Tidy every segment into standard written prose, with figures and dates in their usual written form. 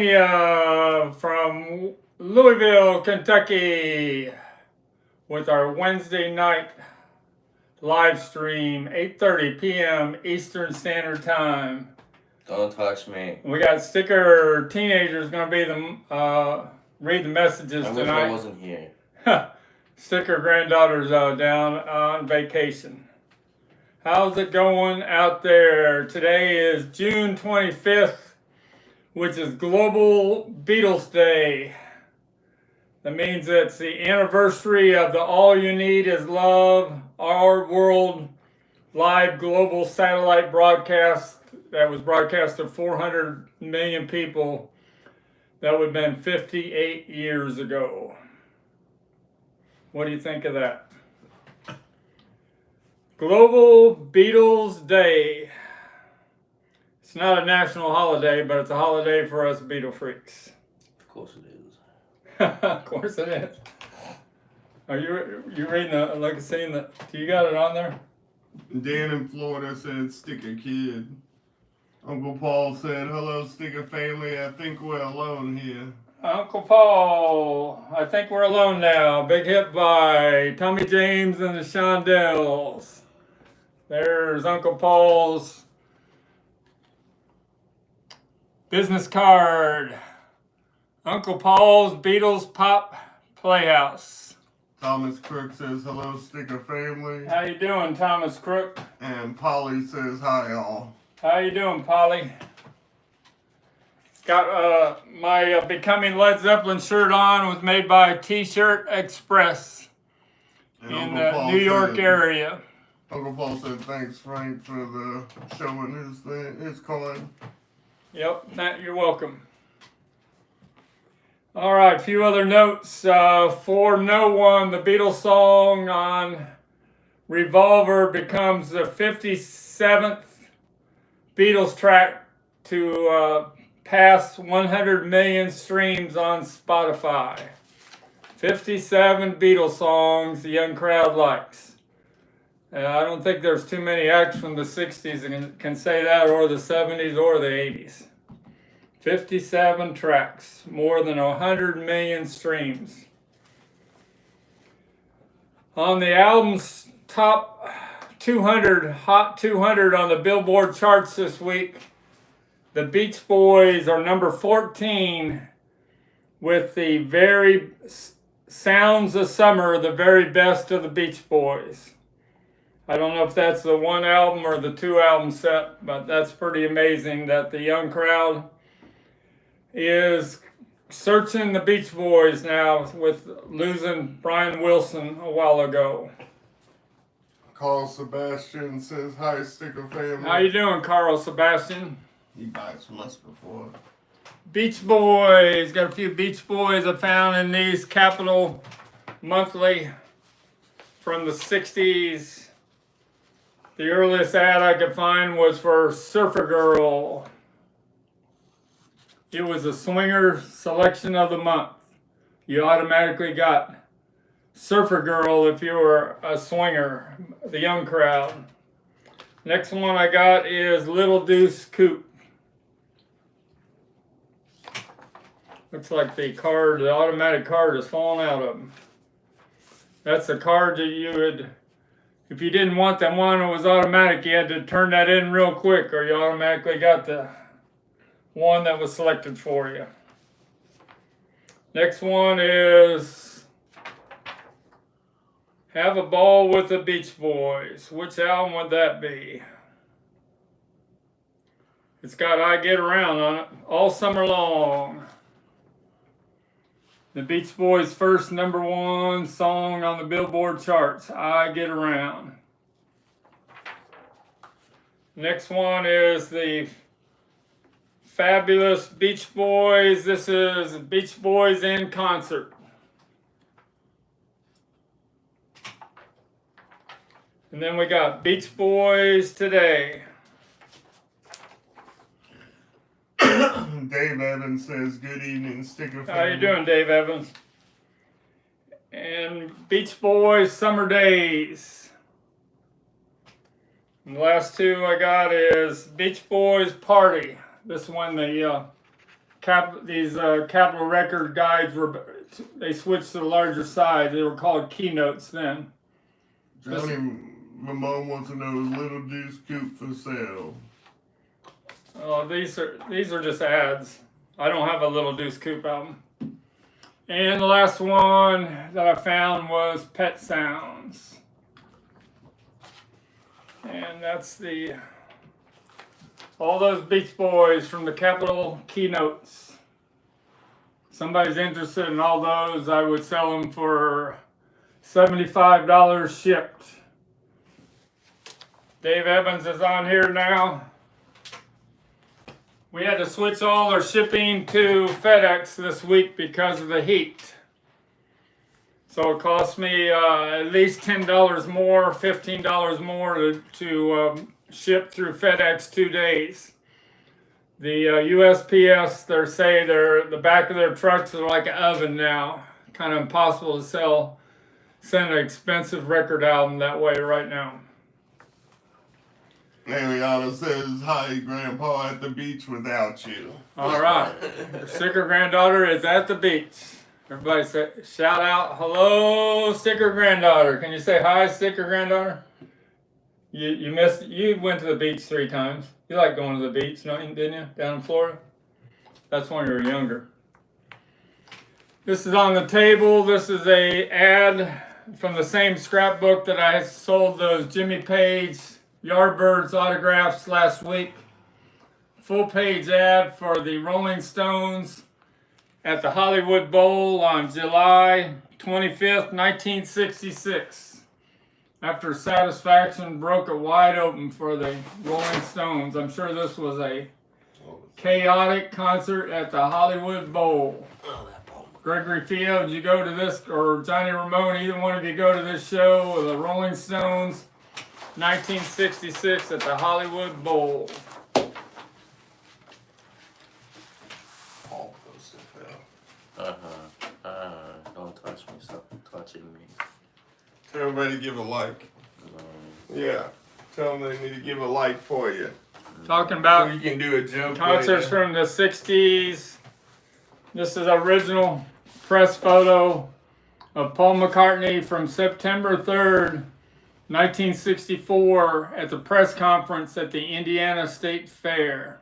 From Louisville, Kentucky, with our Wednesday night live stream, 8:30 p.m. Eastern Standard Time. Don't touch me. We got Sticker Teenagers going to be read the messages I tonight. wish I wasn't here. Sticker Granddaughter's down on vacation. How's it going out there? Today is June 25th, which is Global Beatles Day. That means it's the anniversary of the All You Need Is Love, Our World live global satellite broadcast that was broadcast to 400 million people. That would have been 58 years ago. What do you think of that? Global Beatles Day. It's not a national holiday, but it's a holiday for us Beatle freaks. Of course it is. Of course it is. Are you reading seeing the? Do you got it on there? Dan in Florida said, "Sticker kid." Uncle Paul said, "Hello, Sticker family. I think we're alone here." Uncle Paul, I think we're alone now. Big hit by Tommy James and the Shondells. There's Uncle Paul's business card. Uncle Paul's Beatles Pop Playhouse. Thomas Crook says, "Hello, Sticker family." How you doing, Thomas Crook? And Polly says, "Hi, all." How you doing, Polly? Got my Becoming Led Zeppelin shirt on. Was made by T-Shirt Express And in Uncle the Paul New York said, area. Uncle Paul said, "Thanks, Frank, for the showing his coin." Yep, you're welcome. All right, a few other notes. For No One, the Beatles song on Revolver becomes the 57th Beatles track to pass 100 million streams on Spotify. 57 Beatles songs the young crowd likes. I don't think there's too many acts from the 60s that can say that, or the 70s, or the 80s. 57 tracks, more than 100 million streams. On the album's top 200, Hot 200 on the Billboard charts this week, the Beach Boys are number 14 with the very Sounds of Summer, the very best of the Beach Boys. I don't know if that's the one album or the two album set, but that's pretty amazing that the young crowd is searching the Beach Boys now with losing Brian Wilson a while ago. Carl Sebastian says, "Hi, Sticker family." How you doing, Carl Sebastian? He buys from us before. Beach Boys. Got a few Beach Boys I found in these Capital Monthly from the 60s. The earliest ad I could find was for Surfer Girl. It was a swinger selection of the month. You automatically got Surfer Girl if you were a swinger, the young crowd. Next one I got is Little Deuce Coupe. Looks like the automatic card is falling out of them. That's the card that you would, if you didn't want that one, it was automatic, you had to turn that in real quick, or you automatically got the one that was selected for you. Next one is Have a Ball with the Beach Boys. Which album would that be? It's got I Get Around on it all summer long. The Beach Boys' first number one song on the Billboard charts, I Get Around. Next one is the Fabulous Beach Boys. This is Beach Boys in concert. And then we got Beach Boys Today. Dave Evans says, "Good evening, Sticker family." How you doing, Dave Evans? And Beach Boys Summer Days. And the last two I got is Beach Boys Party. This one, the Capitol record guides they switched to the larger size. They were called keynotes then. Johnny Mamone wants to know, is Little Deuce Coupe for sale? Oh, these are just ads. I don't have a Little Deuce Coupe album. And the last one that I found was Pet Sounds. And that's all those Beach Boys from the Capitol keynotes. Somebody's interested in all those, I would sell them for $75 shipped. Dave Evans is on here now. We had to switch all our shipping to FedEx this week because of the heat. So it cost me at least $10 more, $15 more to ship through FedEx 2 days. The USPS, the back of their trucks are like an oven now. Kind of impossible to send an expensive record album that way right now. Ariana says, hi, Grandpa, at the beach without you. All right. Your sticker granddaughter is at the beach. Everybody say, shout out, hello, sticker granddaughter. Can you say hi, sticker granddaughter? You went to the beach 3 times. You like going to the beach, didn't you? Down in Florida? That's when you were younger. This is on the table. This is a ad from the same scrapbook that I sold those Jimmy Page Yardbirds autographs last week. Full page ad for the Rolling Stones at the Hollywood Bowl on July 25th, 1966. After Satisfaction broke it wide open for the Rolling Stones. I'm sure this was a chaotic concert at the Hollywood Bowl. Gregory Field, did you go to this, or Johnny Ramone, either one of you go to this show with the Rolling Stones, 1966 at the Hollywood Bowl. Paul goes to Phil. Don't touch me, stop touching me. Tell everybody to give a like. Yeah. Tell them they need to give a like for you. Talking So about you can do a joke concerts later. from the 60s. This is original press photo of Paul McCartney from September 3rd, 1964 at the press conference at the Indiana State Fair.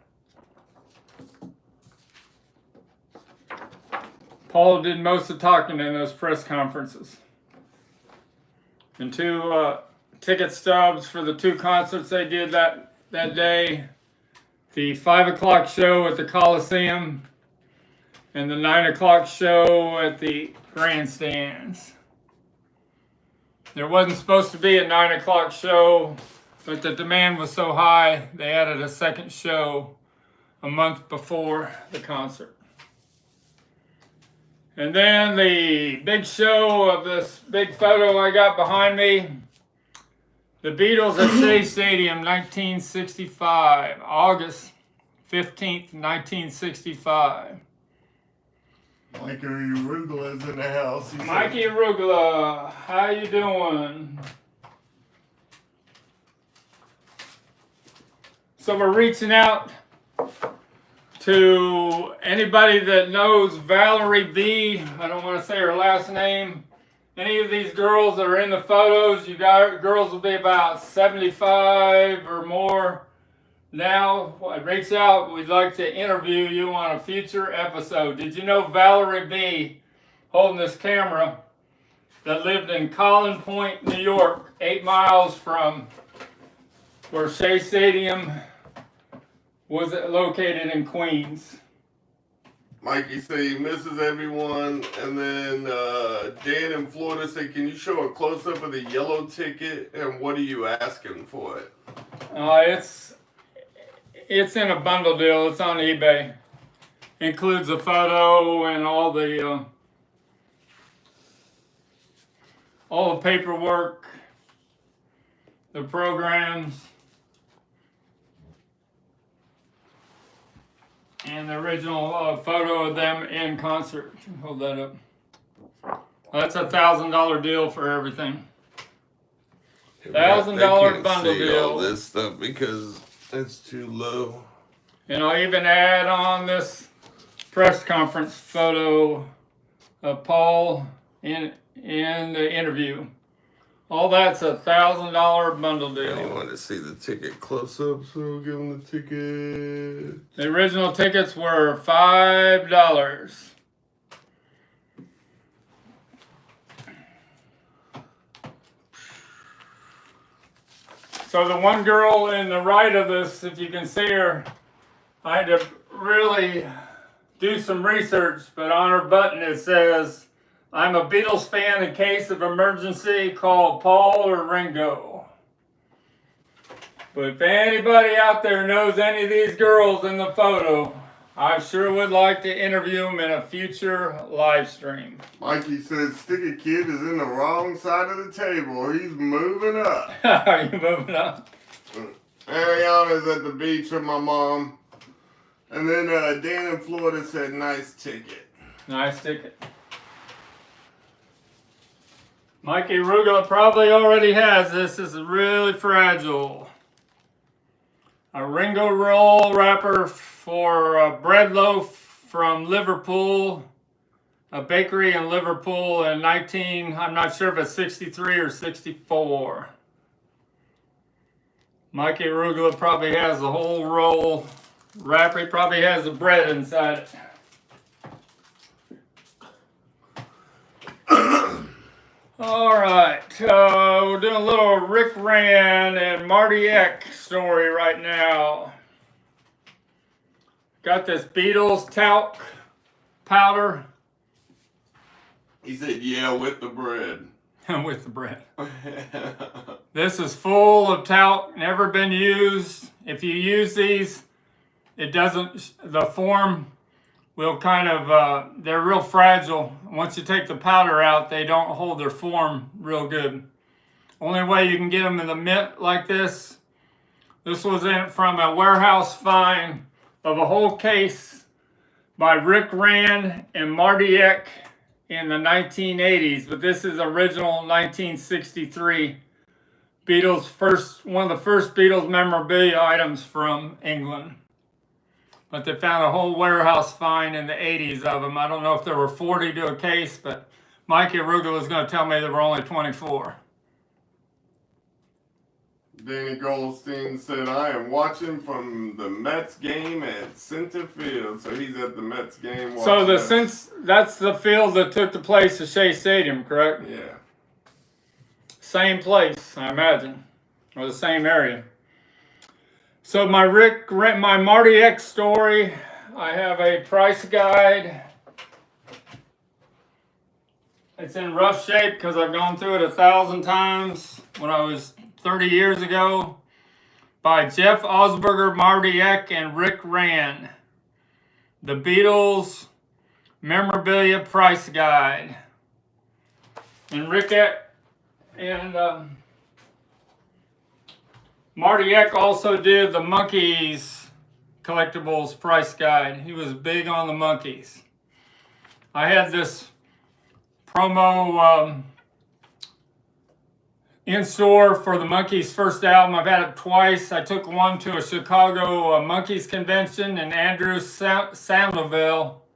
Paul did most of the talking in those press conferences. And 2 ticket stubs for the 2 concerts they did that day. The 5 o'clock show at the Coliseum and the 9 o'clock show at the grandstands. There wasn't supposed to be a 9 o'clock show, but the demand was so high, they added a second show a month before the concert. And then the big show of this big photo I got behind me, the Beatles at Shea Stadium, 1965, August 15th, 1965. Mikey Arugula's in the house. Mikey Arugula, how you doing? So we're reaching out to anybody that knows Valerie B. I don't want to say her last name. Any of these girls that are in the photos, girls will be about 75 or more. Now, reach out. We'd like to interview you on a future episode. Did you know Valerie B. holding this camera that lived in Collin Point, New York, 8 miles from where Shea Stadium was located in Queens? Mikey said he misses everyone, and then Dan in Florida said, can you show a close-up of the yellow ticket, and what are you asking for it? It's in a bundle deal. It's on eBay. Includes a photo and all the paperwork, the programs, and the original photo of them in concert. Hold that up. That's a $1,000 deal for everything. $1,000 bundle deal. All this stuff because it's too low. And I'll even add on this press conference photo of Paul in the interview. All that's $1,000 bundle You deal. want to see the ticket close up, so we'll give him the ticket. The original tickets were $5. So the one girl in the right of this, if you can see her, I had to really do some research, but on her button it says, "I'm a Beatles fan. In case of emergency, call Paul or Ringo." But if anybody out there knows any of these girls in the photo, I sure would like to interview them in a future live stream. Mikey said Sticker Kid is in the wrong side of the table. He's moving up. Are you moving up? Ariana's at the beach with my mom. And then Dan in Florida said, nice ticket. Nice ticket. Mikey Ruga probably already has this. This is really fragile. A Ringo roll wrapper for a bread loaf from Liverpool, a bakery in Liverpool in I'm not sure if it's 63 or 64. Mikey Arugula probably has the whole roll wrapper. He probably has the bread inside it. All right, we're doing a little Rick Rand and Marty Eck story right now. Got this Beatles talc powder. He said, yeah, with the bread. With the bread. This is full of talc, never been used. If you use these, it doesn't, the form will kind of, they're real fragile. Once you take the powder out, they don't hold their form real good. Only way you can get them in the mint like this was in from a warehouse find of a whole case by Rick Rand and Marty Eck in the 1980s, but this is original 1963 Beatles, one of the first Beatles memorabilia items from England. But they found a whole warehouse find in the 80s of them. I don't know if there were 40 to a case, but Mikey Arugula is going to tell me there were only 24. Danny Goldstein said, I am watching from the Mets game at Center Field. So he's at the Mets game watching. So that's the field that took the place of Shea Stadium, correct? Yeah. Same place, I imagine, or the same area. So my Marty Eck story, I have a price guide. It's in rough shape because I've gone through it 1,000 times when I was 30 years ago, by Jeff Osberger, Marty Eck, and Rick Rand. The Beatles Memorabilia Price Guide. And Rick Eck and Marty Eck also did the Monkees Collectibles Price Guide. He was big on the Monkees. I had this promo in store for the Monkees' first album. I've had it twice. I took one to a Chicago Monkees convention, and Andrew Sandoval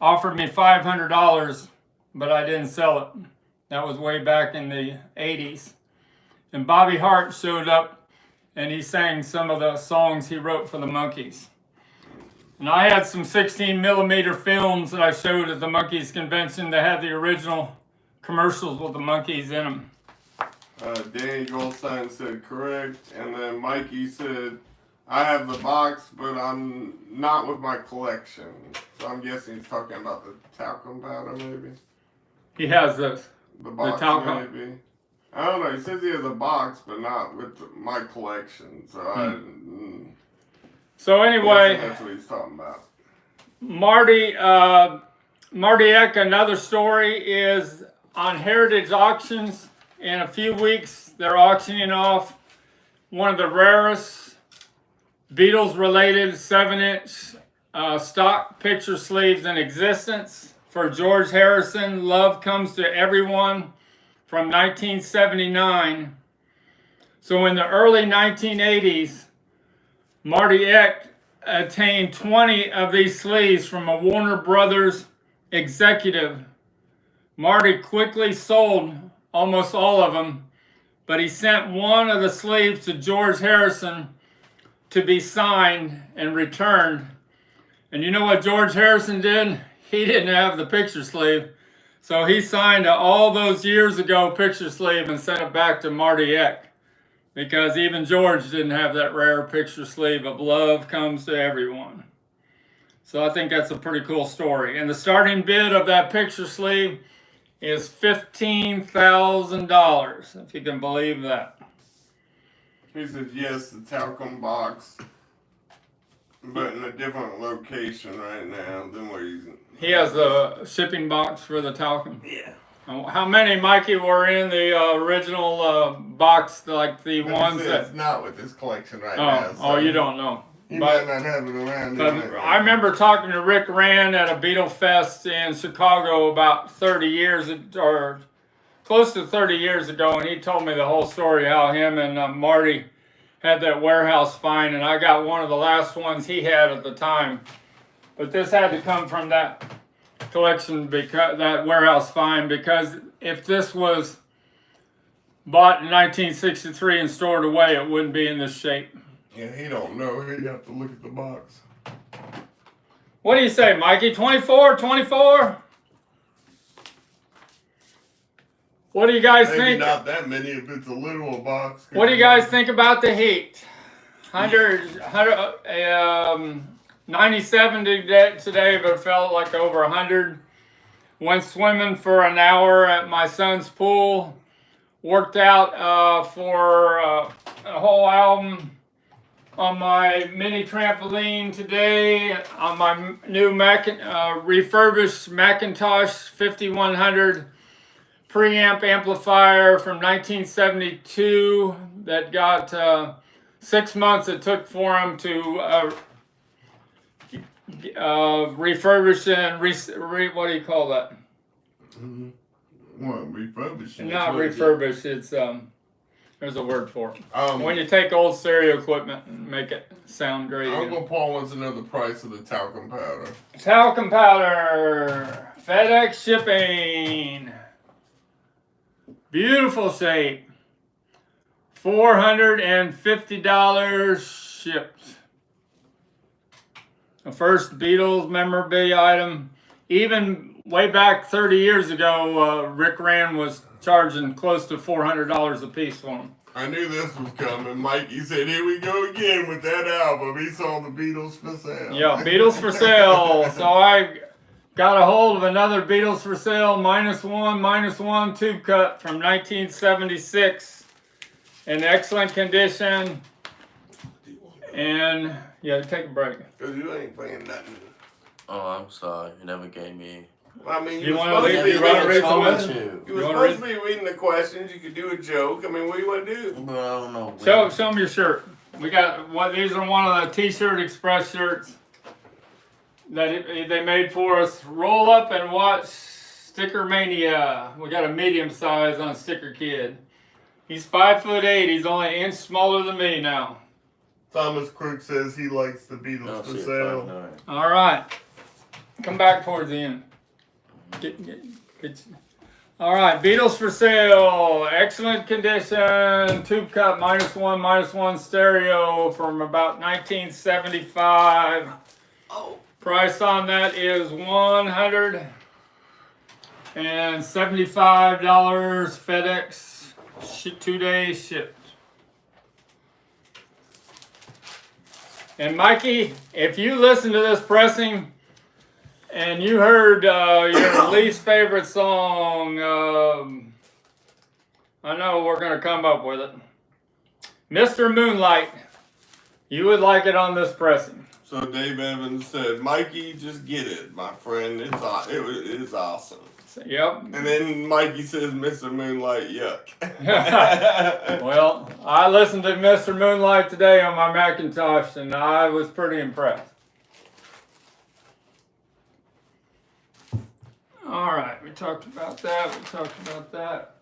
offered me $500, but I didn't sell it. That was way back in the 80s. And Bobby Hart showed up, and he sang some of the songs he wrote for the Monkees. And I had some 16mm films that I showed at the Monkees convention that had the original commercials with the Monkees in them. Danny Goldstein said correct, and then Mikey said, I have the box, but I'm not with my collection. So I'm guessing he's talking about the talcum powder, maybe? He has this. The box, maybe? I don't know. He says he has a box, but not with my collection. So So anyway, that's what he's talking about. Marty Eck, another story, is on Heritage Auctions. In a few weeks, they're auctioning off one of the rarest Beatles-related 7-inch stock picture sleeves in existence for George Harrison, Love Comes to Everyone, from 1979. So in the early 1980s, Marty Eck obtained 20 of these sleeves from a Warner Brothers executive. Marty quickly sold almost all of them, but he sent one of the sleeves to George Harrison to be signed and returned. And you know what George Harrison did? He didn't have the picture sleeve. So he signed all those years ago picture sleeve and sent it back to Marty Eck. Because even George didn't have that rare picture sleeve of Love Comes to Everyone. So I think that's a pretty cool story. And the starting bid of that picture sleeve is $15,000, if you can believe that. He said yes, the talcum box, but in a different location right now than where he's. He has the shipping box for the talcum. Yeah. How many, Mikey, were in the original box, like the ones that? It's not with this collection right now. So Oh, you don't know. He might not have it around. But I remember talking to Rick Rand at a Beatle Fest in Chicago about 30 years, or close to 30 years ago, and he told me the whole story, how him and Marty had that warehouse find, and I got one of the last ones he had at the time. But this had to come from that collection, because that warehouse find, because if this was bought in 1963 and stored away, it wouldn't be in this shape. Yeah, he don't know. He'd have to look at the box. What do you say, Mikey? 24, 24? What do you guys Maybe think? not that many if it's a literal box. What do you guys think about the heat? 97 today, but it felt like over 100. Went swimming for an hour at my son's pool. Worked out for a whole album on my mini trampoline today, on my new refurbished Macintosh 5100 preamp amplifier from 1972 that got 6 months it took for him to refurbish and what do you call that? Mm-hmm. What, refurbishing? Not refurbish, it's there's a word for it. When When you take old stereo equipment and make it sound great. Uncle Paul wants to know the price of the talcum powder. Talcum powder, FedEx shipping, beautiful shape, $450 shipped. The first Beatles memorabilia item. Even way back 30 years ago, Rick Rand was charging close to $400 a piece for them. I knew this was coming. Mikey said, here we go again with that album. He saw the Beatles for sale. Yeah, Beatles for sale. So I got a hold of another Beatles for sale, -1 tube cut from 1976 in excellent condition. And yeah, take a break. Because you ain't playing nothing. Oh, I'm sorry. You never gave me. I mean, You want supposed to to read? be You want to reading- read some told message? you. You were You wanna supposed to be reading the questions. You could do a joke. I mean, what do you want to do? But I don't know. Show them your shirt. We got these are one of the T-shirt Express shirts that they made for us. Roll up and watch STICKERMANIA. We got a medium size on Sticker Kid. He's 5'8". He's only an inch smaller than me now. Thomas Crook says he likes the Beatles for sale. All right, come back towards the end. Get. All right, Beatles for sale. Excellent condition. Tube cut -1 stereo from about 1975. Oh. Price on that is $175. FedEx, 2 days shipped. And Mikey, if you listen to this pressing and you heard your least favorite song, I know we're going to come up with it. Mr. Moonlight, you would like it on this pressing. So Dave Evans said, Mikey, just get it, my friend. It is awesome. Yep. And then Mikey says, Mr. Moonlight, yuck. Well, I listened to Mr. Moonlight today on my Macintosh, and I was pretty impressed. All right, we talked about that.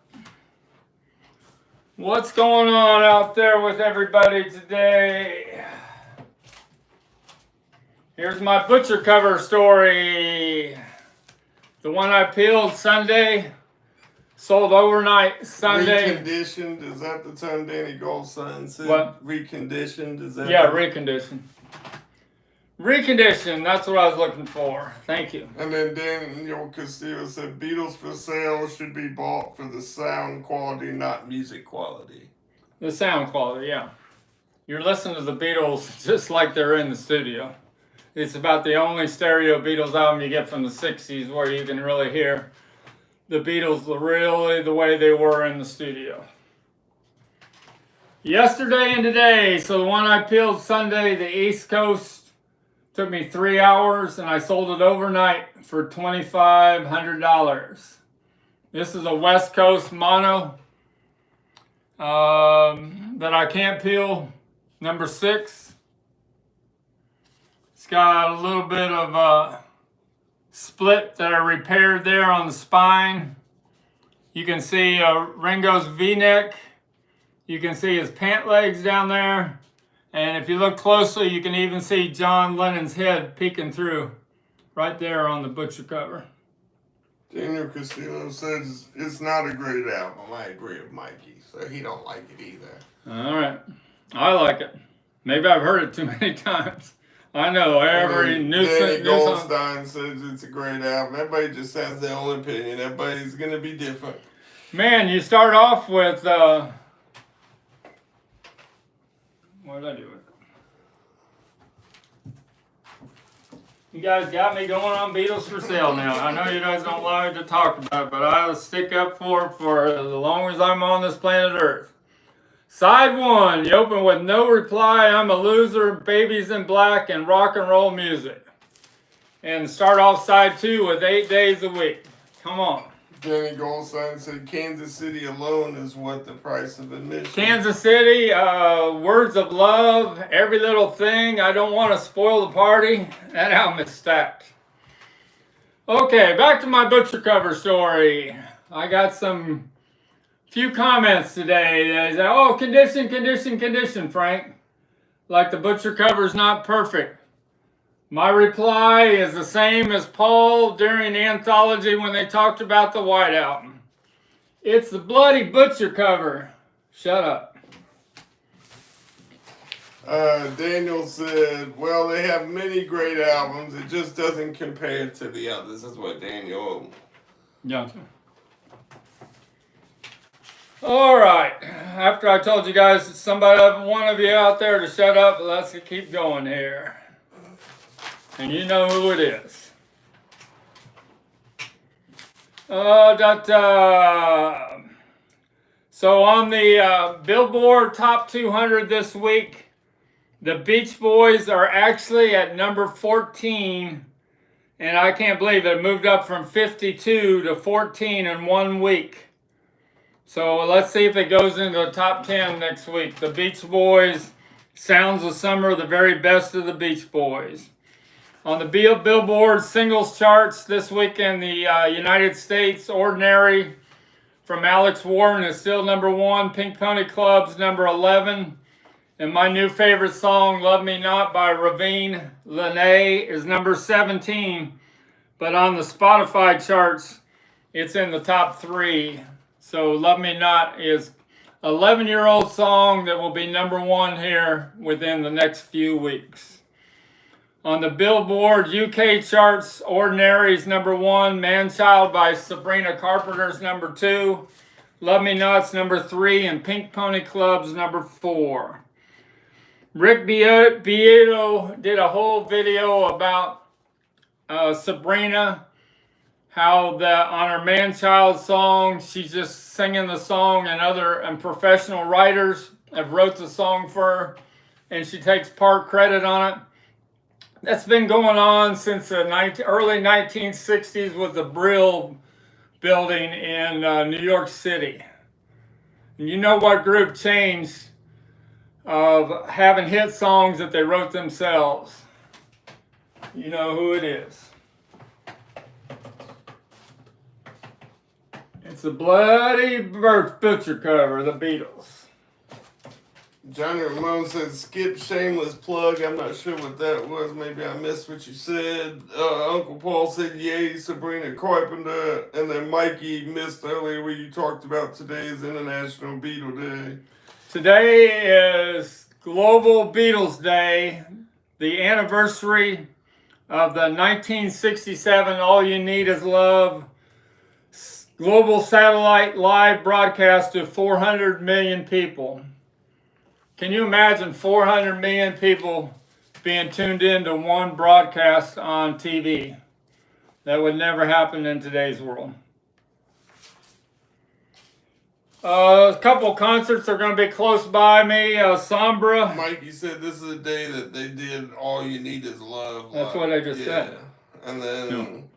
What's going on out there with everybody today? Here's my butcher cover story. The one I peeled Sunday, sold overnight Sunday. Reconditioned, is that the term Danny Goldstein said? What? Reconditioned, is that? Yeah, reconditioned. Reconditioned, that's what I was looking for. Thank you. And then Daniel Castillo said, Beatles for sale should be bought for the sound quality, not music quality. The sound quality, yeah. You're listening to the Beatles just like they're in the studio. It's about the only stereo Beatles album you get from the 60s where you can really hear the Beatles really the way they were in the studio. Yesterday and today, so the one I peeled Sunday, the East Coast, took me 3 hours and I sold it overnight for $2,500. This is a West Coast mono that I can't peel, number 6. It's got a little bit of a split that I repaired there on the spine. You can see Ringo's V-neck. You can see his pant legs down there. And if you look closely, you can even see John Lennon's head peeking through right there on the butcher cover. Daniel Castillo says it's not a great album. I agree with Mikey, so he don't like it either. All right. I like it. Maybe I've heard it too many times. I know every Danny Goldstein says it's a great album. Everybody just has their own opinion. Everybody's going to be different. Man, you start off with... what did I do with it? You guys got me going on Beatles for sale now. I know you guys don't like to talk about it, but I'll stick up for as long as I'm on this planet Earth. Side 1, you open with No Reply, I'm a Loser, Babies in Black, and rock and roll music. And start off side 2 with 8 Days a Week. Come on. Danny Goldstein said Kansas City alone is what the price of admission. Kansas City, Words of Love, Every Little Thing, I Don't Want to Spoil the Party. That album is stacked. Okay, back to my butcher cover story. I got some few comments today. They say, oh, condition, Frank. Like the butcher cover's not perfect. My reply is the same as Paul during the anthology when they talked about the White Album. It's the bloody butcher cover. Shut up. Daniel said, well, they have many great albums. It just doesn't compare to the others. That's what Daniel... Yeah. All right. After I told you guys, one of you out there to shut up, let's keep going here. And you know who it is. So on the Billboard Top 200 this week, the Beach Boys are actually at number 14. And I can't believe it moved up from 52 to 14 in 1 week. So let's see if it goes into the top 10 next week. The Beach Boys, Sounds of Summer, the very best of the Beach Boys. On the Billboard singles charts this week in the United States, Ordinary from Alex Warren is still number 1. Pink Pony Club's number 11. And my new favorite song, Love Me Not by Ravine Lene, is number 17. But on the Spotify charts, it's in the top 3. So Love Me Not is an 11-year-old song that will be number 1 here within the next few weeks. On the Billboard UK charts, Ordinary is number 1. Man Child by Sabrina Carpenter is number 2. Love Me Not's number 3. And Pink Pony Club's number 4. Rick Beato did a whole video about Sabrina. How on her Man-Child song, she's just singing the song, and professional writers have wrote the song for her, and she takes part credit on it. That's been going on since the early 1960s with the Brill building in New York City. And you know what group changed of having hit songs that they wrote themselves? You know who it is. It's the bloody butcher cover, the Beatles. Johnny Ramone said, skip shameless plug. I'm not sure what that was. Maybe I missed what you said. Uncle Paul said, yay, Sabrina Carpenter. And then Mikey missed earlier where you talked about today's International Beatle Day. Today is Global Beatles Day, the anniversary of the 1967 All You Need Is Love global satellite live broadcast to 400 million people. Can you imagine 400 million people being tuned in to one broadcast on TV? That would never happen in today's world. A couple concerts are going to be close by me. Sombra. Mikey said this is a day that they did All You Need Is Love. That's what I just said. And then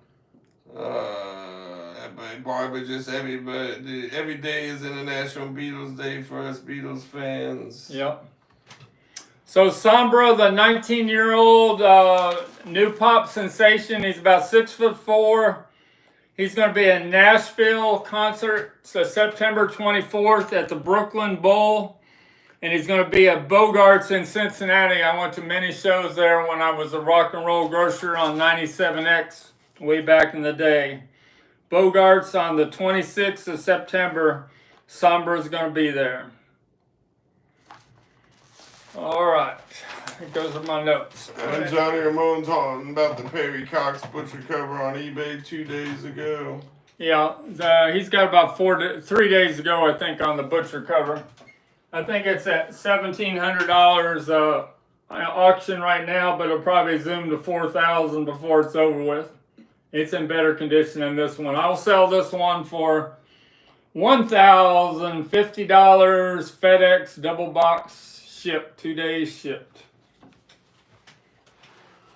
Barbara just every day is International Beatles Day for us Beatles fans. Yep. So Sombra, the 19-year-old new pop sensation, he's about 6'4". He's going to be in Nashville concert, so September 24th at the Brooklyn Bowl. And he's going to be at Bogart's in Cincinnati. I went to many shows there when I was a rock and roll grocer on 97X way back in the day. Bogart's on the 26th of September. Sombra's going to be there. All right. Those are my notes. And Johnny Ramone talking about the Perry Cox butcher cover on eBay 2 days ago. Yeah, he's got about 3 days ago, I think, on the butcher cover. I think it's at $1,700 auction right now, but it'll probably zoom to $4,000 before it's over with. It's in better condition than this one. I'll sell this one for $1,050 FedEx double box shipped, 2 days shipped.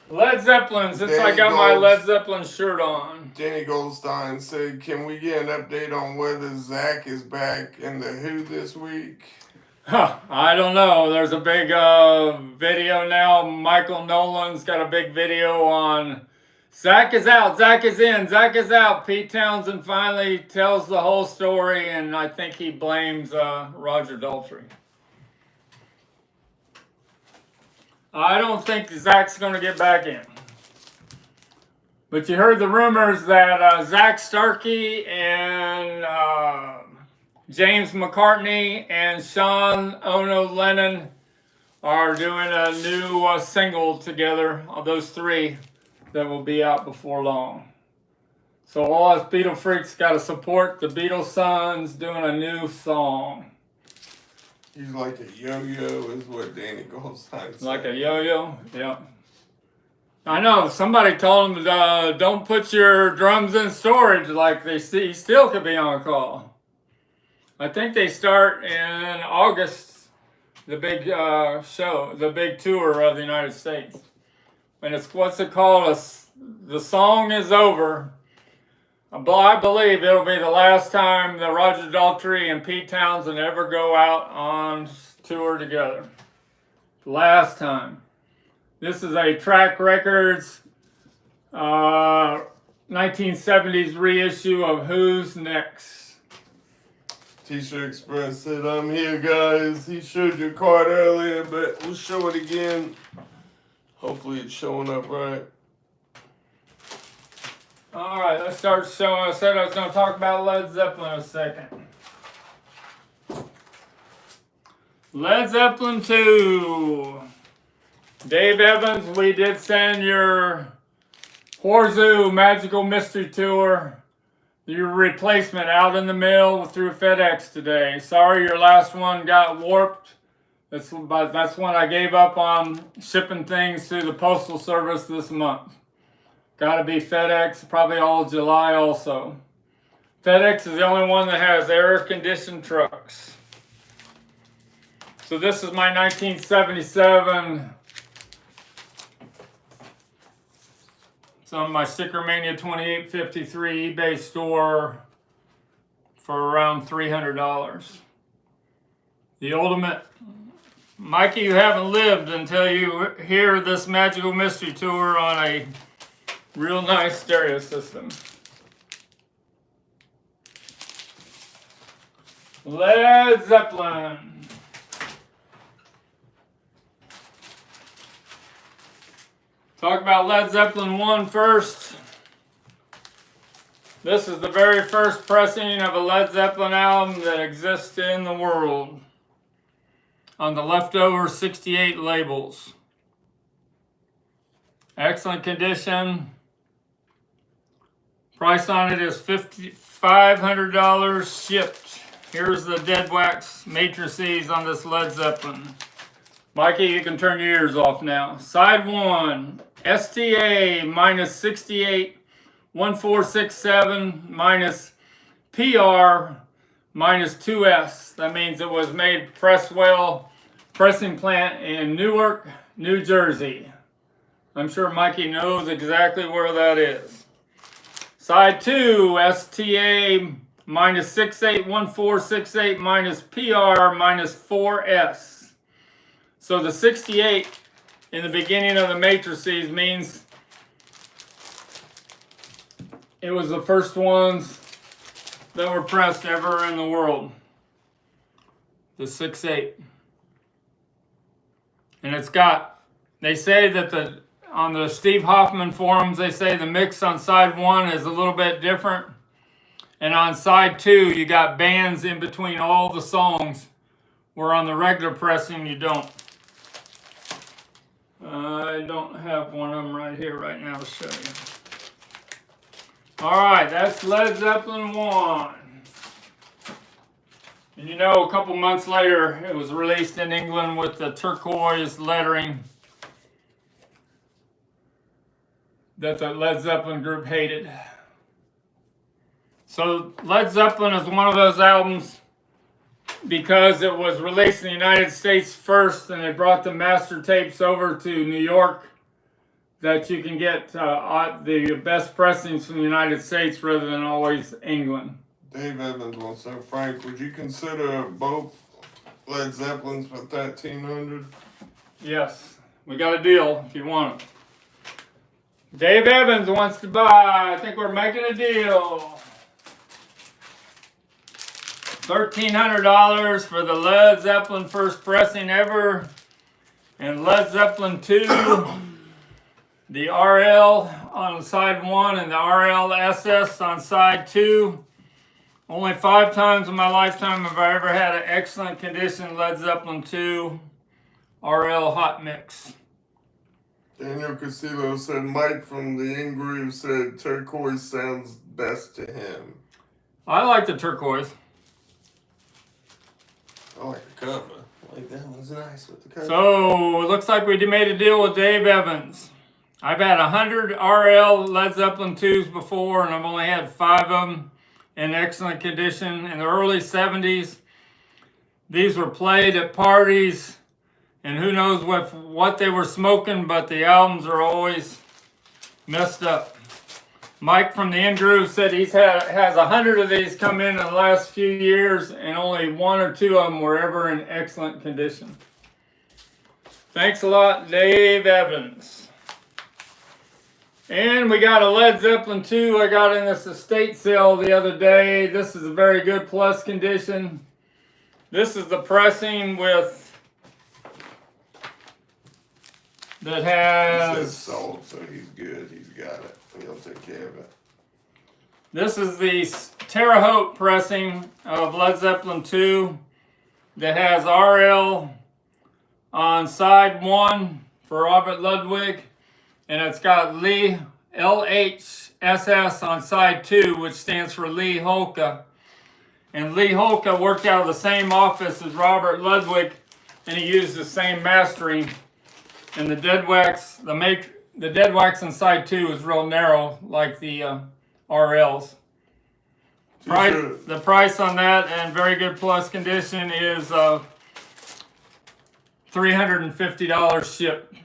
Led Zeppelin, since I got my Led Zeppelin shirt on. Danny Goldstein said, can we get an update on whether Zach is back in the Who this week? I don't know. There's a big video now. Michael Nolan's got a big video on Zach is out, Zach is in, Zach is out. Pete Townsend finally tells the whole story, and I think he blames Roger Daltrey. I don't think Zach's going to get back in. But you heard the rumors that Zach Starkey and James McCartney and Sean Ono Lennon are doing a new single together, those three, that will be out before long. So all us Beatle freaks got to support the Beatles sons doing a new song. He's like a yo-yo is what Danny Goldstein said. Like a yo-yo? Yep. I know, somebody told him don't put your drums in storage like he still could be on call. I think they start in August, the big show, the big tour of the United States. And it's, what's it called? The Song Is Over. I believe it'll be the last time that Roger Daltrey and Pete Townsend ever go out on tour together. Last time. This is a Track Records 1970s reissue of Who's Next. T-Shirt Express said, I'm here, guys. He showed your card earlier, but we'll show it again. Hopefully it's showing up right. All right, let's start showing. I said I was going to talk about Led Zeppelin in a second. Led Zeppelin 2. Dave Evans, we did send your Horzu Magical Mystery Tour, your replacement, out in the mail through FedEx today. Sorry your last one got warped. That's when I gave up on shipping things through the Postal Service this month. Got to be FedEx, probably all July also. FedEx is the only one that has air-conditioned trucks. So this is my 1977. It's on my STICKERMANIA 2853 eBay store for around $300. The ultimate. Mikey, you haven't lived until you hear this Magical Mystery Tour on a real nice stereo system. Led Zeppelin. Talk about Led Zeppelin 1 first. This is the very first pressing of a Led Zeppelin album that exists in the world on the leftover 68 labels. Excellent condition. Price on it is $500 shipped. Here's the dead wax matrices on this Led Zeppelin. Mikey, you can turn your ears off now. Side 1, STA minus 68, 1467 minus PR minus 2S. That means it was made Presswell pressing plant in Newark, New Jersey. I'm sure Mikey knows exactly where that is. Side 2, STA minus 68, 1468 minus PR minus 4S. So the 68 in the beginning of the matrices means it was the first ones that were pressed ever in the world. The 68. And it's got, they say that on the Steve Hoffman forums, they say the mix on side 1 is a little bit different. And on side 2, you got bands in between all the songs, where on the regular pressing, you don't. I don't have one of them right here right now to show you. Alright, that's Led Zeppelin 1. And you know, a couple months later, it was released in England with the turquoise lettering that the Led Zeppelin group hated. So Led Zeppelin is one of those albums because it was released in the United States first and they brought the master tapes over to New York that you can get the best pressings from the United States rather than always England. Dave Evans wants to know, Frank, would you consider both Led Zeppelins for $1,300? Yes, we got a deal if you want them. Dave Evans wants to buy. I think we're making a deal. $1,300 for the Led Zeppelin first pressing ever. And Led Zeppelin 2, the RL on side 1 and the RL SS on side 2. Only 5 times in my lifetime have I ever had an excellent condition Led Zeppelin 2 RL hot mix. Daniel Castillo said Mike from the In-Groove said turquoise sounds best to him. I like the turquoise. I like the cover. Like that one's nice with the cover. So, it looks like we made a deal with Dave Evans. I've had 100 RL Led Zeppelin 2s before, and I've only had 5 of them in excellent condition. In the early 70s, these were played at parties, and who knows what they were smoking, but the albums are always messed up. Mike from the In-Groove said has 100 of these come in the last few years, and only 1 or 2 of them were ever in excellent condition. Thanks a lot, Dave Evans. And we got a Led Zeppelin 2 I got in this estate sale the other day. This is a very good plus condition. This is the pressing with that has... He says sold, so he's good. He's got it. He'll take care of it. This is the Terre Haute pressing of Led Zeppelin 2 that has RL on side 1 for Robert Ludwig, and it's got Lee LHSS on side 2, which stands for Lee Holka. And Lee Holka worked out of the same office as Robert Ludwig, and he used the same mastering. And the dead wax, the dead wax on side 2 is real narrow, like the RLs. The price on that, and very good plus condition, is $350 shipped.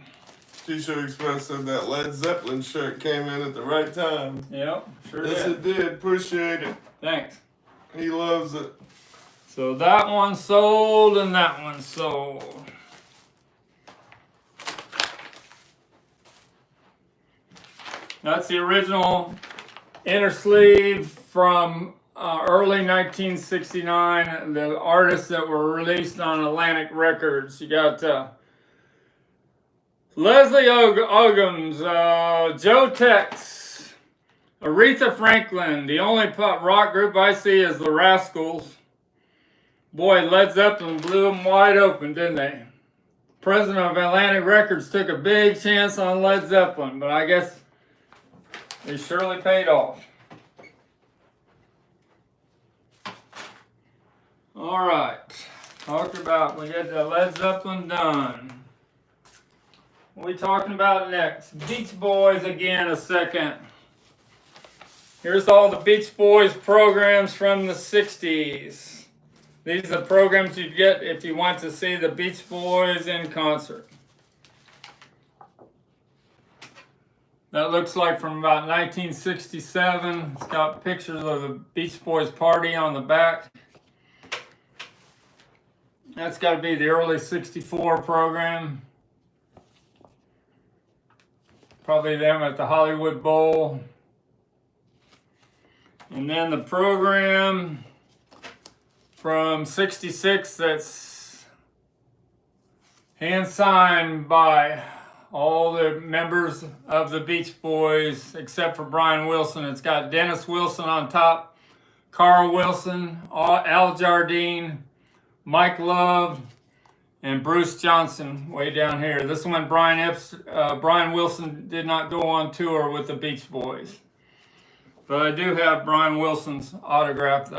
T-Shirt Express said that Led Zeppelin shirt came in at the right time. Yep, sure did. Yes, it did. Appreciate it. Thanks. He loves it. So that one sold, and that one sold. That's the original inner sleeve from early 1969. The artists that were released on Atlantic Records. You got Leslie Uggams, Joe Tex, Aretha Franklin. The only pop rock group I see is the Rascals. Boy, Led Zeppelin blew them wide open, didn't they? President of Atlantic Records took a big chance on Led Zeppelin, but I guess they surely paid off. All right, talked about, we get the Led Zeppelin done. What are we talking about next? Beach Boys again a second. Here's all the Beach Boys programs from the 60s. These are the programs you get if you want to see the Beach Boys in concert. That looks like from about 1967. It's got pictures of the Beach Boys party on the back. That's got to be the early 64 program. Probably them at the Hollywood Bowl. And then the program from 66 that's hand signed by all the members of the Beach Boys except for Brian Wilson. It's got Dennis Wilson on top, Carl Wilson, Al Jardine, Mike Love, and Bruce Johnson way down here. This one, Brian Wilson did not go on tour with the Beach Boys. But I do have Brian Wilson's autograph.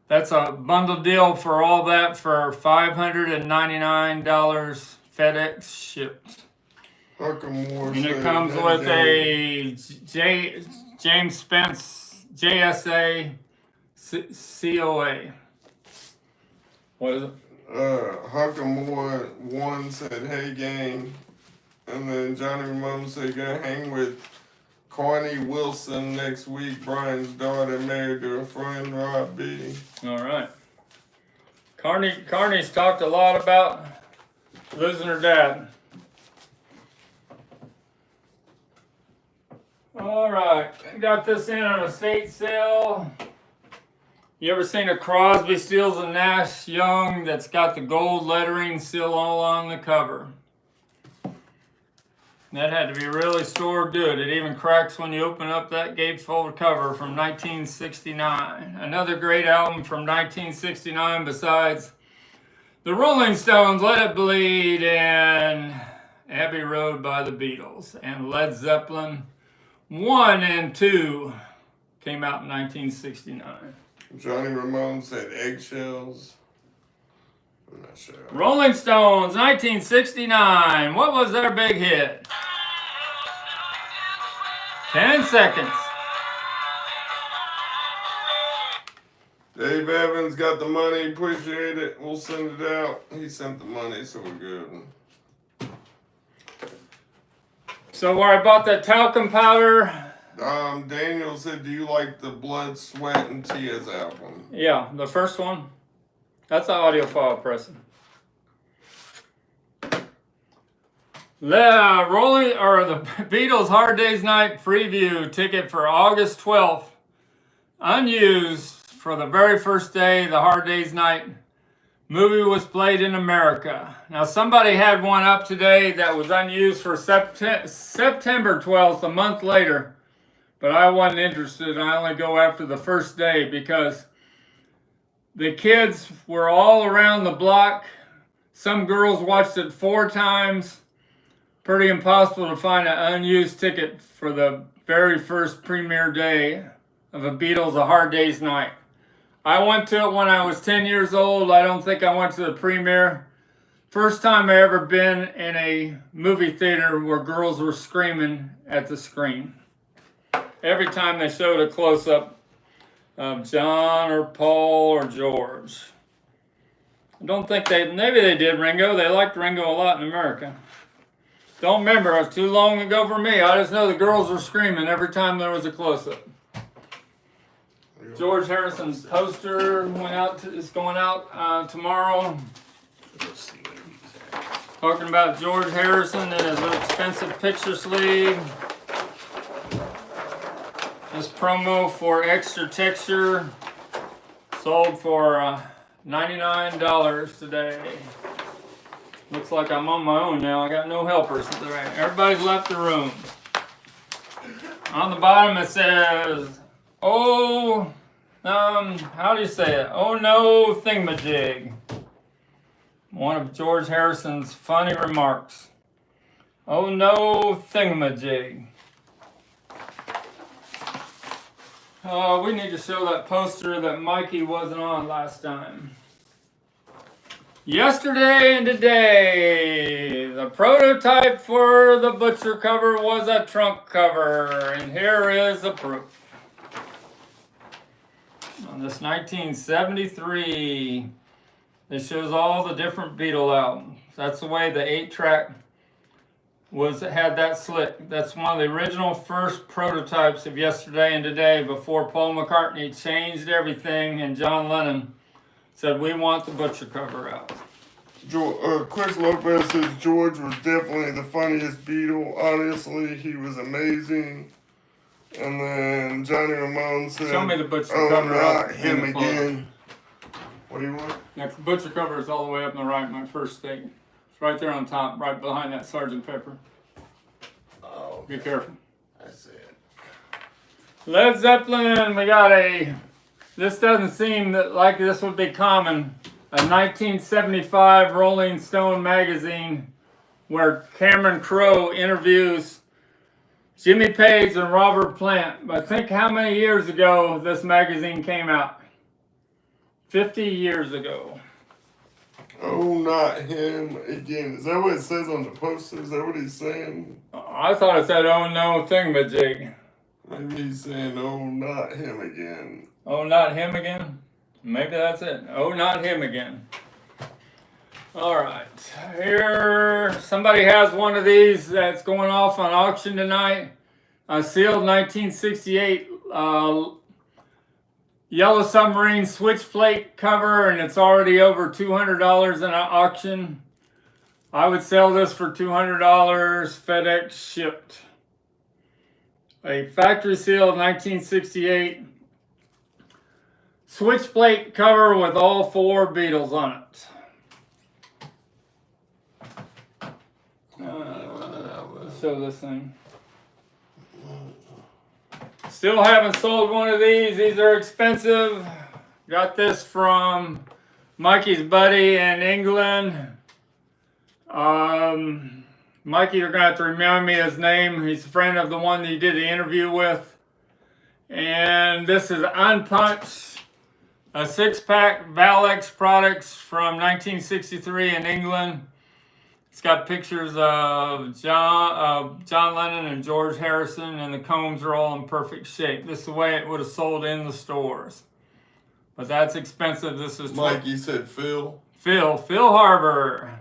That's a bundle deal for all that for $599 FedEx shipped. And it comes with a James Spence JSA COA. What is it? Huckamore one said, "Hey gang," and then Johnny Ramone said, "Gonna hang with Carney Wilson next week. Brian's daughter married to a friend, Rob B." All right. Carney's talked a lot about losing her dad. All right, got this in on a estate sale. You ever seen a Crosby, Stills and Nash Young that's got the gold lettering still all on the cover? That had to be really stored good. It even cracks when you open up that gatefold cover from 1969. Another great album from 1969 besides the Rolling Stones, Let It Bleed, and Abbey Road by the Beatles. And Led Zeppelin 1 and 2 came out in 1969. Johnny Ramone said eggshells. I'm not sure. Rolling Stones, 1969. What was their big hit? 10 seconds. Dave Evans got the money. Appreciate it. We'll send it out. He sent the money, so we're good. So where I bought that talcum powder. Daniel said, "Do you like the Blood, Sweat, and Tears album?" Yeah, the first one. That's an audiophile pressing. The Beatles Hard Day's Night preview ticket for August 12th. Unused for the very first day the Hard Day's Night movie was played in America. Now somebody had one up today that was unused for September 12th, a month later. But I wasn't interested. I only go after the first day because the kids were all around the block. Some girls watched it 4 times. Pretty impossible to find an unused ticket for the very first premiere day of a Beatles A Hard Day's Night. I went to it when I was 10 years old. I don't think I went to the premiere. First time I ever been in a movie theater where girls were screaming at the screen. Every time they showed a close-up of John or Paul or George. I don't think maybe they did Ringo. They liked Ringo a lot in America. Don't remember, it was too long ago for me. I just know the girls were screaming every time there was a close-up. George Harrison's poster is going out tomorrow. Talking about George Harrison and his expensive picture sleeve. This promo for Extra Texture sold for $99 today. Looks like I'm on my own now. I got no helpers. Everybody's left the room. On the bottom it says, oh, how do you say it? Oh no, thingamajig. One of George Harrison's funny remarks. Oh no, thingamajig. We need to show that poster that Mikey wasn't on last time. Yesterday and today, the prototype for the butcher cover was a trunk cover, and here is the proof. On this 1973, it shows all the different Beatle albums. That's the way the 8-track had that slit. That's one of the original first prototypes of Yesterday and Today before Paul McCartney changed everything and John Lennon said, we want the butcher cover out. Chris Lopez says George was definitely the funniest Beatle. Honestly, he was amazing. And then Johnny Ramone said, show me the butcher oh, cover not out. him again. What do you want? Next, the butcher cover is all the way up on the right, my first stake. It's right there on top, right behind that Sgt. Pepper. Oh, Be careful. that's it. Led Zeppelin, we got this doesn't seem like this would be common. A 1975 Rolling Stone magazine where Cameron Crowe interviews Jimmy Page and Robert Plant. But think how many years ago this magazine came out? 50 years ago. Oh, not him again. Is that what it says on the poster? Is that what he's saying? I thought it said, oh no, thingamajig. Maybe he's saying, oh, not him again. Oh, not him again? Maybe that's it. Oh, not him again. All right. Here, somebody has one of these that's going off on auction tonight. A sealed 1968 Yellow Submarine switch plate cover, and it's already over $200 in an auction. I would sell this for $200, FedEx shipped. A factory sealed 1968 switch plate cover with all 4 Beatles on it. Let's show this thing. Still haven't sold one of these. These are expensive. Got this from Mikey's buddy in England. Mikey, you're going to have to remind me his name. He's a friend of the one that you did the interview with. And this is unpunched. A 6-pack Valex products from 1963 in England. It's got pictures of John Lennon and George Harrison, and the combs are all in perfect shape. This is the way it would have sold in the stores. But that's expensive. This is Mikey said Phil. Phil Harbor.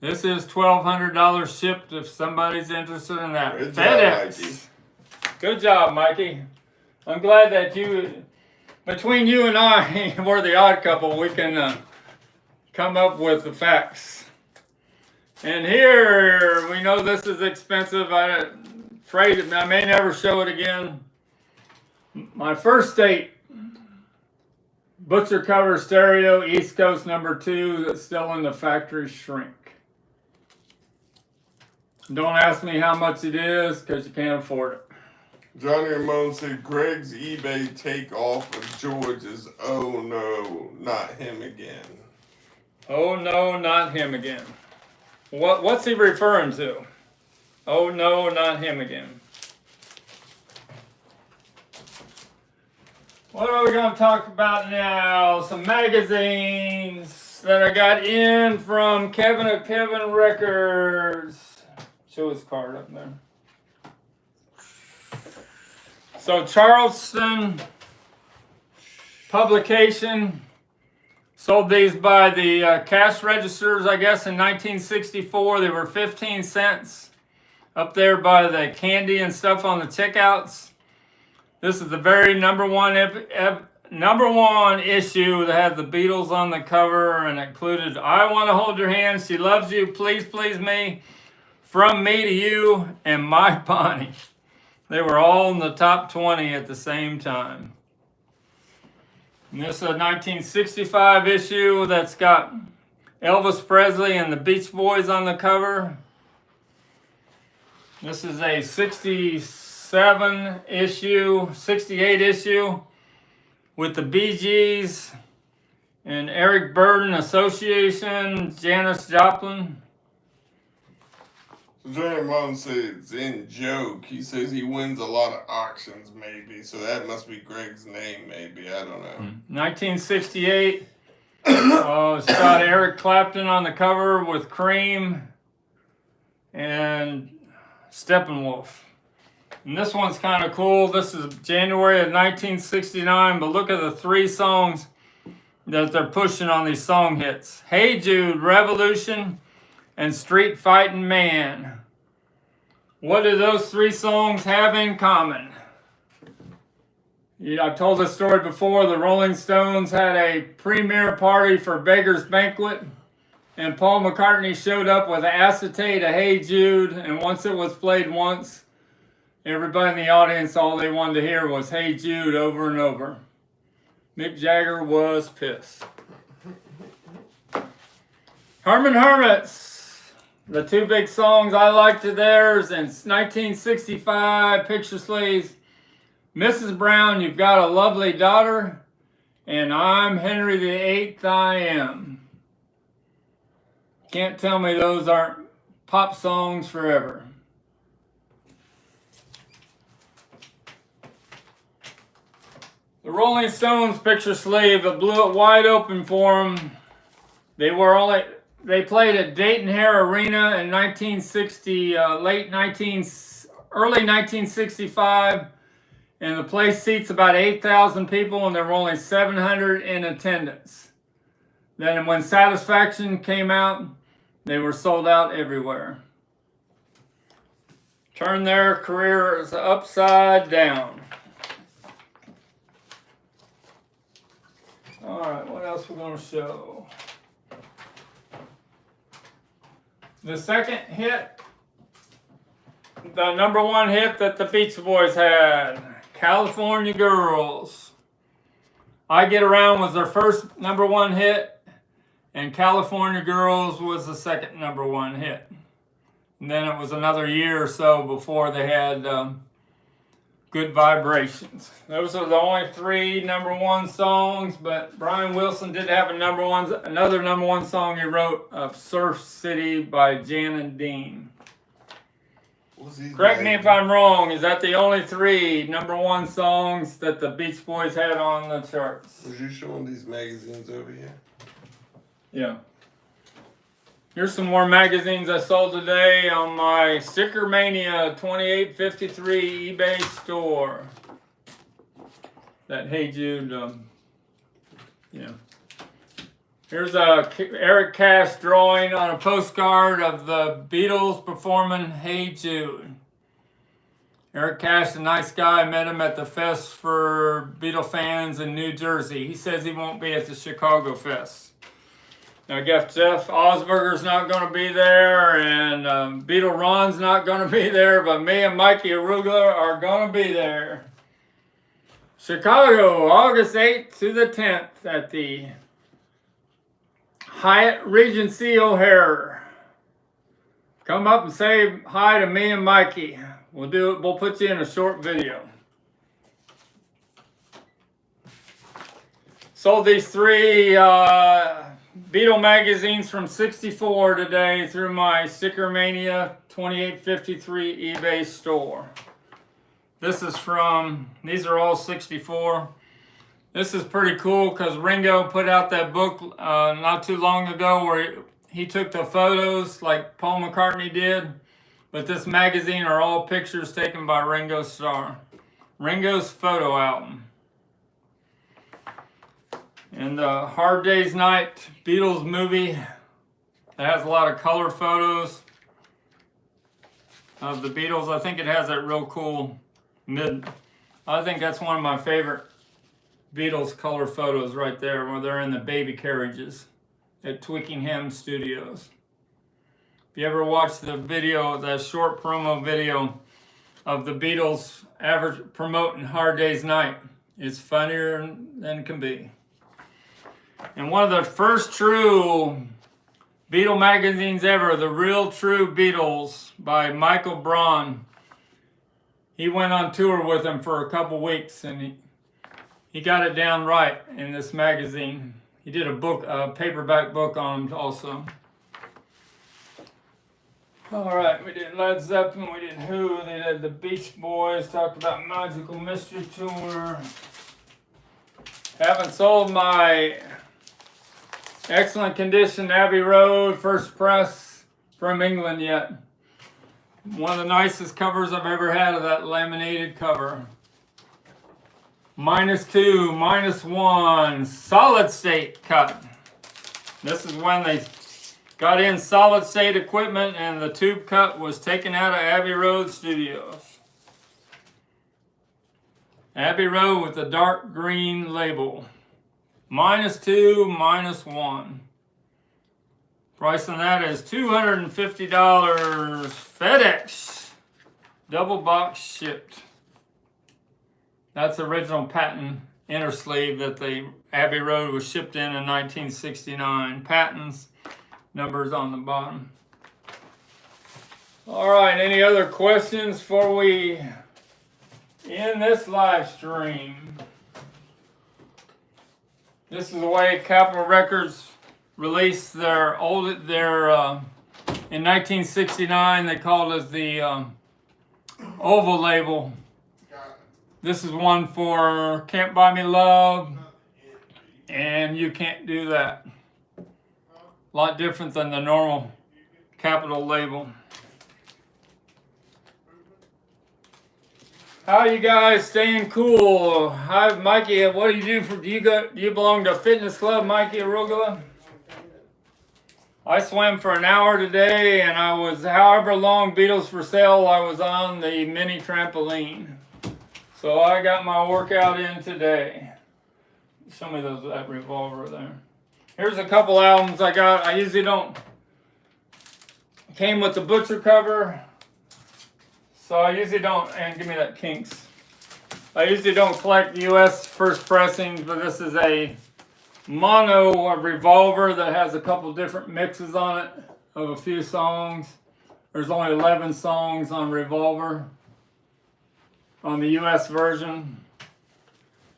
This is $1,200 shipped if somebody's interested in that. Good FedEx. job, Mikey. Good job, Mikey. I'm glad that between you and I, we're the odd couple. We can come up with the facts. And here, we know this is expensive. I'm afraid I may never show it again. My first date, butcher cover stereo, East Coast #2, that's still in the factory shrink. Don't ask me how much it is, because you can't afford it. Johnny Ramone said Greg's eBay takeoff of George's. Oh no, not him again. Oh no, not him again. What's he referring to? Oh no, not him again. What are we going to talk about now? Some magazines that I got in from Kevin of Kevin Records. Show his card up there. So Charleston Publication sold these by the cash registers, I guess, in 1964. They were 15 cents up there by the candy and stuff on the checkouts. This is the very number one issue that had the Beatles on the cover and included I Want to Hold Your Hand, She Loves You, Please Please Me, From Me to You, and My Bonnie. They were all in the top 20 at the same time. And this is a 1965 issue that's got Elvis Presley and the Beach Boys on the cover. This is a 67 issue, 68 issue with the Bee Gees and Eric Burden Association, Janis Joplin. Jerry Martin said it's in joke. He says he wins a lot of auctions, maybe. So that must be Greg's name, maybe. I don't know. 1968. It's got Eric Clapton on the cover with Cream and Steppenwolf. And this one's kind of cool. This is January of 1969, but look at the 3 songs that they're pushing on these song hits. Hey Jude, Revolution, and Street Fightin' Man. What do those 3 songs have in common? I've told this story before. The Rolling Stones had a premiere party for Beggar's Banquet, and Paul McCartney showed up with acetate of Hey Jude, and once it was played once, everybody in the audience, all they wanted to hear was Hey Jude over and over. Mick Jagger was pissed. Herman Hermits. The 2 big songs I liked of theirs in 1965, picture sleeves. Mrs. Brown, You've Got a Lovely Daughter, and I'm Henry VIII, I Am. Can't tell me those aren't pop songs forever. The Rolling Stones picture sleeve, I blew it wide open for them. They played at Dayton Hare Arena in early 1965. And the place seats about 8,000 people, and there were only 700 in attendance. Then when Satisfaction came out, they were sold out everywhere. Turned their careers upside down. All right, what else we're going to show? The second hit, the number 1 hit that the Beach Boys had. California Girls. I Get Around was their first number 1 hit, and California Girls was the second number 1 hit. And then it was another year or so before they had Good Vibrations. Those are the only 3 number 1 songs, but Brian Wilson did have another number 1 song he wrote of Surf City by Jan and Dean. Correct me if I'm wrong, is that the only 3 number 1 songs that the Beach Boys had on the charts? Was you showing these magazines over here? Yeah. Here's some more magazines I sold today on my STICKERMANIA 2853 eBay store. That Hey Jude, yeah. Here's a Eric Cash drawing on a postcard of the Beatles performing Hey Jude. Eric Cash, a nice guy, met him at the fest for Beatle fans in New Jersey. He says he won't be at the Chicago fest. Now I guess Jeff Osberger's not going to be there, and Beatle Ron's not going to be there, but me and Mikey Arugula are going to be there. Chicago, August 8th to the 10th at the Hyatt Regency O'Hare. Come up and say hi to me and Mikey. We'll put you in a short video. Sold these 3 Beatle magazines from '64 today through my STICKERMANIA 2853 eBay store. These are all '64. This is pretty cool because Ringo put out that book not too long ago where he took the photos like Paul McCartney did. But this magazine are all pictures taken by Ringo Starr. Ringo's photo album. And the Hard Day's Night Beatles movie that has a lot of color photos of the Beatles. I think it has that real cool I think that's one of my favorite Beatles color photos right there where they're in the baby carriages at Twickenham Studios. If you ever watched the video, that short promo video of the Beatles promoting Hard Day's Night, it's funnier than can be. And one of the first true Beatle magazines ever, The Real True Beatles by Michael Braun. He went on tour with him for a couple weeks and he got it down right in this magazine. He did a paperback book on them also. All right, we did Led Zeppelin, we did Who, they did the Beach Boys, talked about Magical Mystery Tour. Haven't sold my excellent condition Abbey Road first press from England yet. One of the nicest covers I've ever had of that laminated cover. -2, -1, solid state cut. This is when they got in solid state equipment and the tube cut was taken out of Abbey Road Studios. Abbey Road with the dark green label. -2, -1. Price on that is $250 FedEx. Double box shipped. That's the original patent inner sleeve that the Abbey Road was shipped in 1969. Patents, numbers on the bottom. All right, any other questions before we end this live stream? This is the way Capitol Records released their in 1969 they called it the oval label. This is one for Can't Buy Me Love and You Can't Do That. A lot different than the normal Capitol label. How are you guys staying cool? Hi, Mikey. What do you do? Do you belong to a fitness club, Mikey Arugula? I swam for an hour today, and I was however long Beatles for Sale. I was on the mini trampoline, so I got my workout in today. Show me that revolver there. Here's a couple albums I got. I usually don't. Came with the butcher cover. So I usually don't, and give me that Kinks. I usually don't collect US first pressings, but this is a mono revolver that has a couple different mixes on it of a few songs. There's only 11 songs on Revolver on the US version.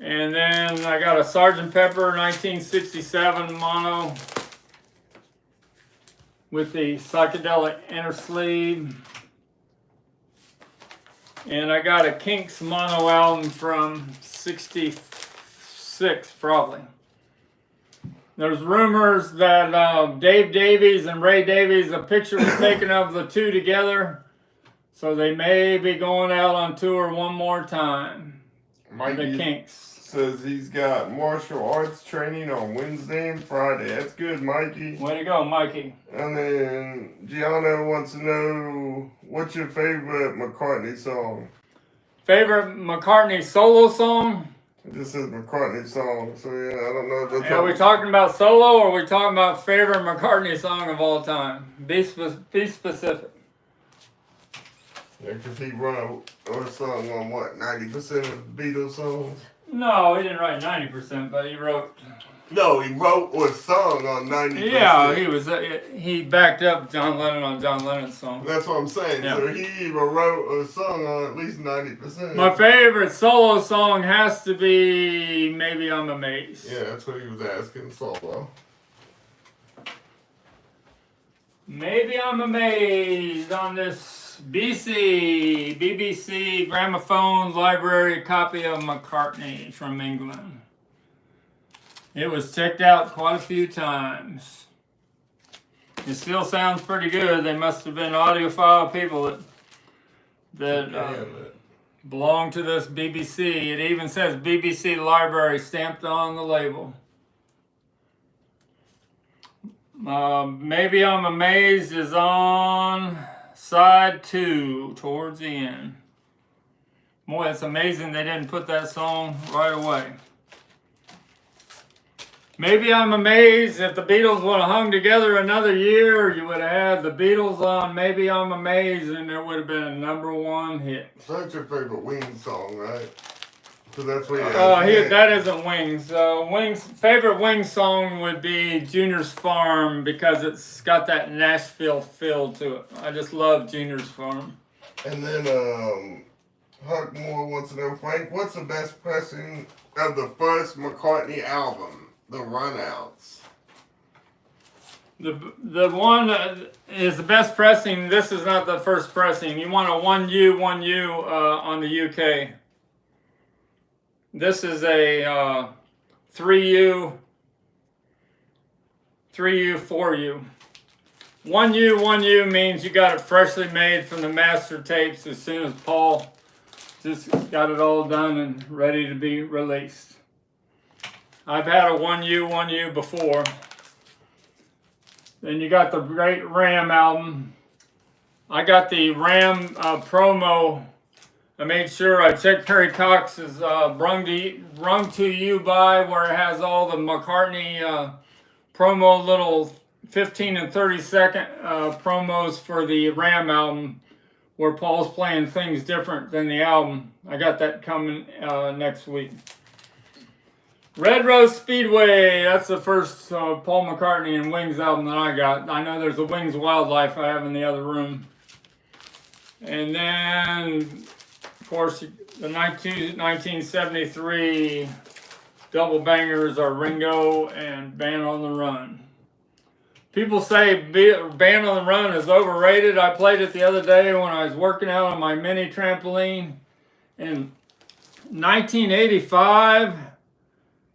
And then I got a Sgt. Pepper 1967 mono with the psychedelic inner sleeve. And I got a Kinks mono album from 66, probably. There's rumors that Dave Davies and Ray Davies, a picture was taken of the two together. So they may be going out on tour one more time. Mikey The Kinks. says he's got martial arts training on Wednesday and Friday. That's good, Mikey. Way to go, Mikey. And then Gianna wants to know, what's your favorite McCartney song? Favorite McCartney solo song? It just says McCartney song, so yeah, I don't know if that's... Are we talking about solo or are we talking about favorite McCartney song of all time? Be specific. Yeah, because he wrote or sung on what, 90% of Beatles songs? No, he didn't write 90%, but he wrote... No, he wrote or sung on 90%. Yeah, he backed up John Lennon on John Lennon's song. That's what I'm saying. Yeah. So he either wrote or sung on at least 90%. My favorite solo song has to be Maybe I'm Amazed. Yeah, that's what he was asking, solo. Maybe I'm amazed on this BBC Gramophone Library copy of McCartney from England. It was checked out quite a few times. It still sounds pretty good. They must have been audiophile people that belong to this BBC. It even says BBC Library stamped on the label. Maybe I'm Amazed is on side 2 towards the end. Boy, it's amazing they didn't put that song right away. Maybe I'm amazed if the Beatles would have hung together another year, you would have had the Beatles on Maybe I'm Amazed and it would have been a #1 hit. So that's your favorite Wings song, right? Because that's what that isn't Wings. Wings' favorite Wings song would be Junior's Farm because it's got that Nashville feel to it. I just love Junior's Farm. And then Huck Moore wants to know, Frank, what's the best pressing of the first McCartney album, The Runouts? The one that is the best pressing. This is not the first pressing. You want a 1U on the UK. This is a 3U, 4U. 1U means you got it freshly made from the master tapes as soon as Paul just got it all done and ready to be released. I've had a 1U before. Then you got the great Ram album. I got the Ram promo. I made sure I checked Perry Cox's Brung to You By, where it has all the McCartney promo, little 15 and 30 second promos for the Ram album, where Paul's playing things different than the album. I got that coming next week. Red Rose Speedway, that's the first Paul McCartney and Wings album that I got. I know there's a Wings Wildlife I have in the other room. And then, of course, the 1973 double bangers are Ringo and Band on the Run. People say Band on the Run is overrated. I played it the other day when I was working out on my mini trampoline. In 1985,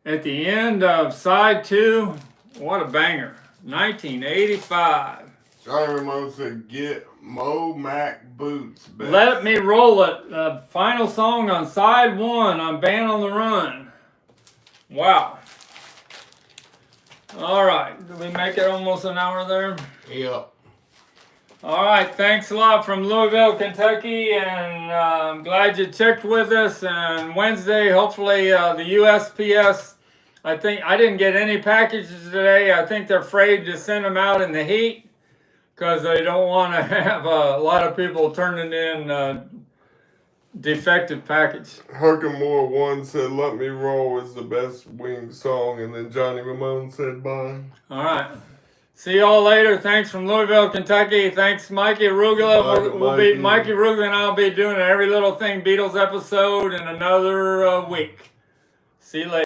at the end of side 2, what a banger. 1985. Johnny Ramone said, get Mo Mac Boots back. Let Me Roll It. The final song on side 1 on Band on the Run. Wow. All right. Did we make it almost an hour there? Yep. All right. Thanks a lot from Louisville, Kentucky. And I'm glad you checked with us. And Wednesday, hopefully, the USPS. I think I didn't get any packages today. I think they're afraid to send them out in the heat because they don't want to have a lot of people turning in defective package. Moore 1 said, Let Me Roll is the best Wings song. And then Johnny Ramone said, bye. All right. See y'all later. Thanks from Louisville, Kentucky. Thanks, Mikey Arugula. Mikey Arugula and I'll be doing an Every Little Thing Beatles episode in another week. See you later.